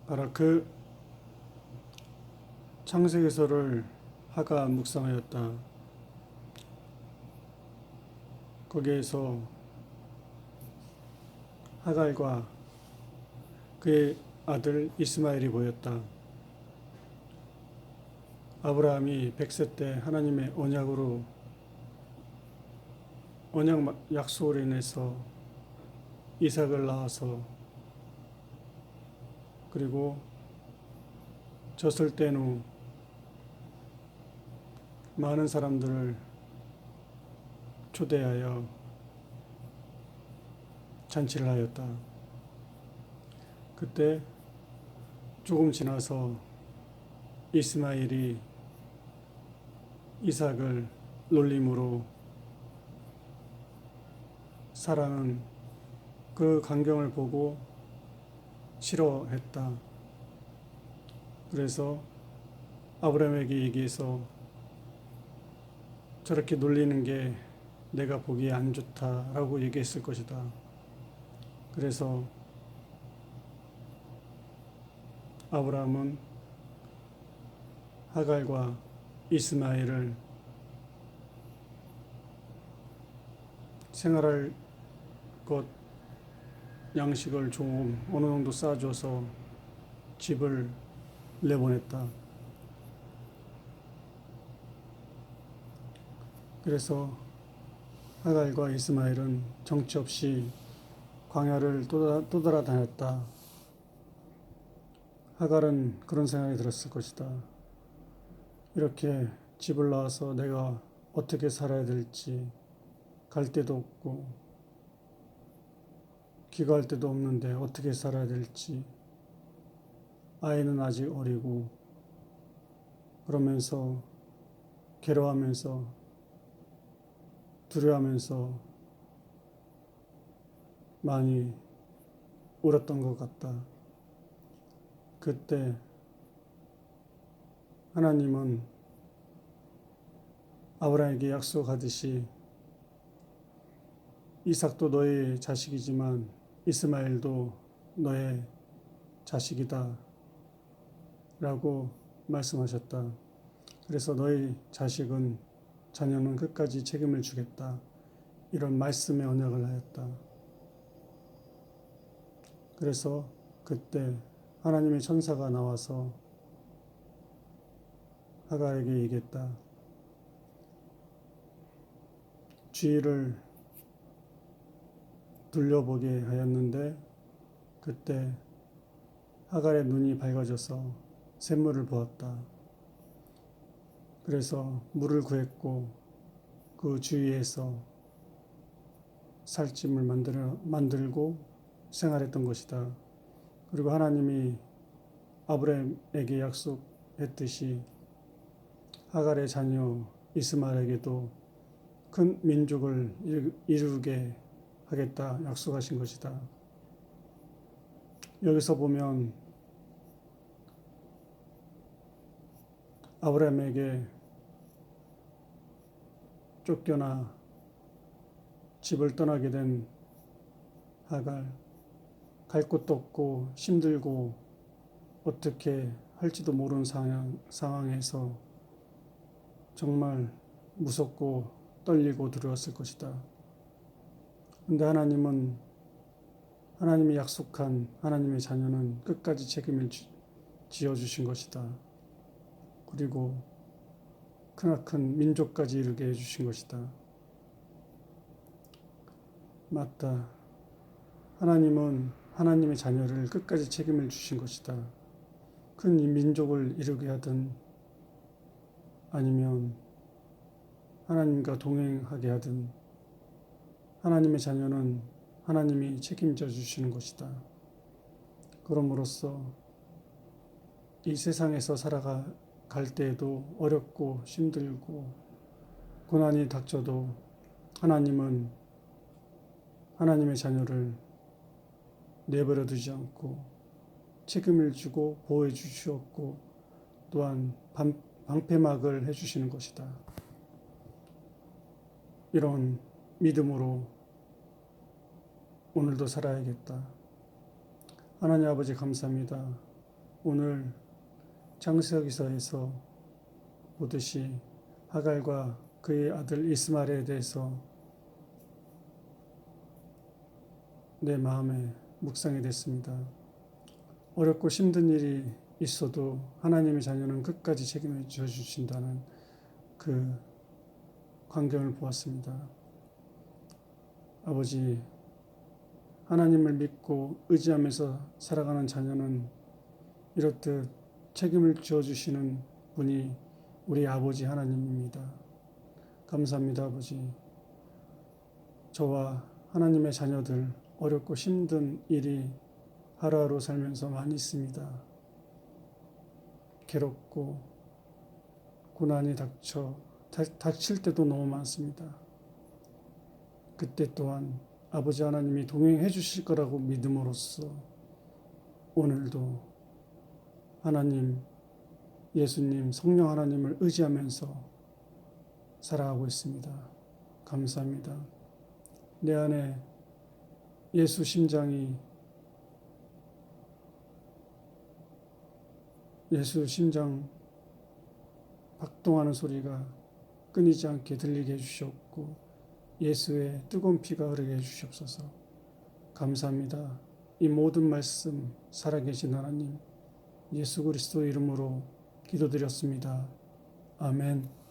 바로 그 창세기서를 하가 묵상하였다. 거기에서 하갈과 그의 아들 이스마엘이 보였다. 아브라함이 100세 때 하나님의 언약 약속으로 인해서 이삭을 낳아서 그리고 졌을 땐 후 많은 사람들을 초대하여 잔치를 하였다. 그때 조금 지나서 이스마엘이 이삭을 놀림으로 사라는 그 광경을 보고 싫어했다. 그래서 아브라함에게 얘기해서 저렇게 놀리는 게 내가 보기에 안 좋다라고 얘기했을 것이다. 그래서 아브라함은 하갈과 이스마엘을 생활할 것 양식을 좀 어느 정도 싸줘서 집을 내보냈다. 그래서 하갈과 이스마엘은 정처 없이 광야를 또 돌아다녔다. 하갈은 그런 생각이 들었을 것이다. 이렇게 집을 나와서 내가 어떻게 살아야 될지, 갈 데도 없고 귀가할 데도 없는데 어떻게 살아야 될지, 아이는 아직 어리고 그러면서 괴로워하면서 두려워하면서 많이 울었던 것 같다. 그때 하나님은 아브라함에게 약속하듯이 이삭도 너의 자식이지만 이스마엘도 너의 자식이다 라고 말씀하셨다. 그래서 너의 자녀는 끝까지 책임을 주겠다. 이런 말씀의 언약을 하였다. 그래서 그때 하나님의 천사가 나와서 하갈에게 얘기했다. 주위를 둘러보게 하였는데 그때 하갈의 눈이 밝아져서 샘물을 보았다. 그래서 물을 구했고 그 주위에서 살찜을 만들고 생활했던 것이다. 그리고 하나님이 아브라함에게 약속했듯이 하갈의 자녀 이스마엘에게도 큰 민족을 이루게 하겠다 약속하신 것이다. 여기서 보면 아브라함에게 쫓겨나 집을 떠나게 된 하갈, 갈 곳도 없고 힘들고 어떻게 할지도 모르는 상황에서 정말 무섭고 떨리고 두려웠을 것이다. 근데 하나님이 약속한 하나님의 자녀는 끝까지 책임을 지어주신 것이다. 그리고 크나큰 민족까지 이루게 해주신 것이다. 맞다. 하나님은 하나님의 자녀를 끝까지 책임을 주신 것이다. 큰 민족을 이루게 하든 아니면 하나님과 동행하게 하든 하나님의 자녀는 하나님이 책임져 주시는 것이다. 그럼으로써 이 세상에서 살아갈 때에도 어렵고 힘들고 고난이 닥쳐도 하나님은 하나님의 자녀를 내버려 두지 않고 책임을 주고 보호해 주시었고 또한 방패막을 해주시는 것이다. 이런 믿음으로 오늘도 살아야겠다. 하나님 아버지 감사합니다. 오늘 창세기서에서 보듯이 하갈과 그의 아들 이스마엘에 대해서 내 마음에 묵상이 됐습니다. 어렵고 힘든 일이 있어도 하나님의 자녀는 끝까지 책임을 져주신다는 그 광경을 보았습니다. 아버지, 하나님을 믿고 의지하면서 살아가는 자녀는 이렇듯 책임을 지어주시는 분이 우리 아버지 하나님입니다. 감사합니다, 아버지. 저와 하나님의 자녀들 어렵고 힘든 일이 하루하루 살면서 많이 있습니다. 괴롭고 고난이 닥칠 때도 너무 많습니다. 그때 또한 아버지 하나님이 동행해 주실 거라고 믿음으로써 오늘도 하나님, 예수님, 성령 하나님을 의지하면서 살아가고 있습니다. 감사합니다. 내 안에 예수 심장 박동하는 소리가 끊이지 않게 들리게 해주셨고 예수의 뜨거운 피가 흐르게 해주시옵소서. 감사합니다. 이 모든 말씀 살아계신 하나님 예수 그리스도 이름으로 기도드렸습니다. 아멘.